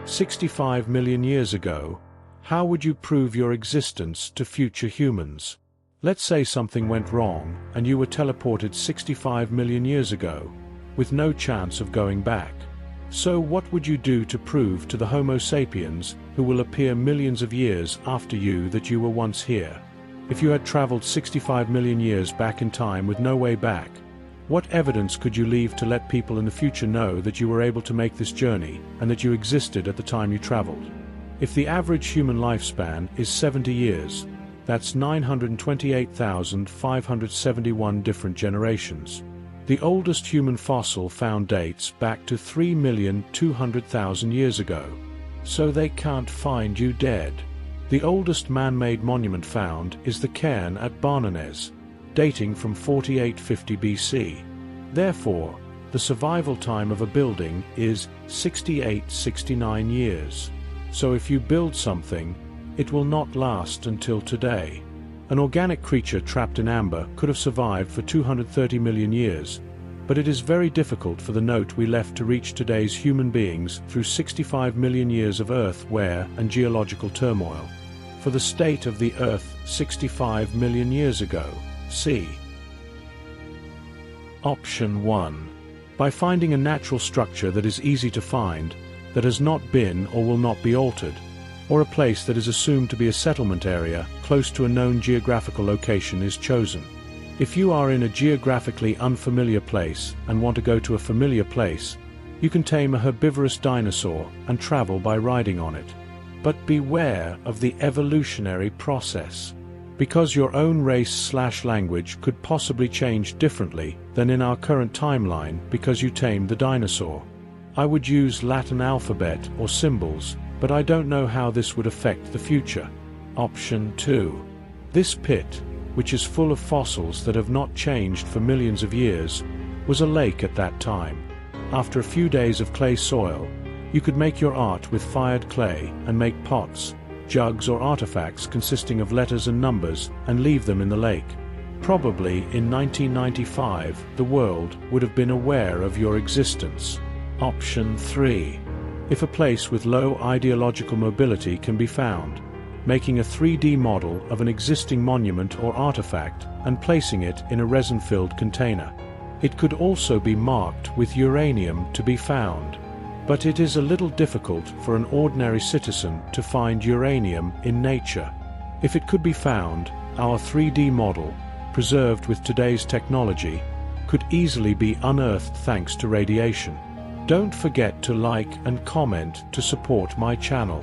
65 million years ago, how would you prove your existence to future humans? Let's say something went wrong and you were teleported 65 million years ago, with no chance of going back. So what would you do to prove to the Homo sapiens, who will appear millions of years after you, that you were once here? If you had traveled 65 million years back in time with no way back, what evidence could you leave to let people in the future know that you were able to make this journey and that you existed at the time you traveled? If the average human lifespan is 70 years, that's 928,571 different generations. The oldest human fossil found dates back to 3,200,000 years ago. So they can't find you dead. The oldest man-made monument found is the cairn at Barnarez, dating from 4850 BC. Therefore, the survival time of a building is 68-69 years. So if you build something, it will not last until today. An organic creature trapped in amber could have survived for 230 million years, but it is very difficult for the note we left to reach today's human beings through 65 million years of earth wear and geological turmoil. For the state of the Earth 65 million years ago, see Option 1. By finding a natural structure that is easy to find, that has not been or will not be altered, or a place that is assumed to be a settlement area close to a known geographical location is chosen. If you are in a geographically unfamiliar place and want to go to a familiar place, you can tame a herbivorous dinosaur and travel by riding on it. But beware of the evolutionary process, because your own race/language could possibly change differently than in our current timeline because you tamed the dinosaur. I would use Latin alphabet or symbols, but I don't know how this would affect the future. Option 2. This pit, which is full of fossils that have not changed for millions of years, was a lake at that time. After a few days of clay soil, you could make your art with fired clay and make pots, jugs or artifacts consisting of letters and numbers and leave them in the lake. Probably in 1995 the world would have been aware of your existence. Option 3. If a place with low ideological mobility can be found, making a 3D model of an existing monument or artifact and placing it in a resin-filled container. It could also be marked with uranium to be found. But it is a little difficult for an ordinary citizen to find uranium in nature. If it could be found, our 3D model, preserved with today's technology, could easily be unearthed thanks to radiation. Don't forget to like and comment to support my channel.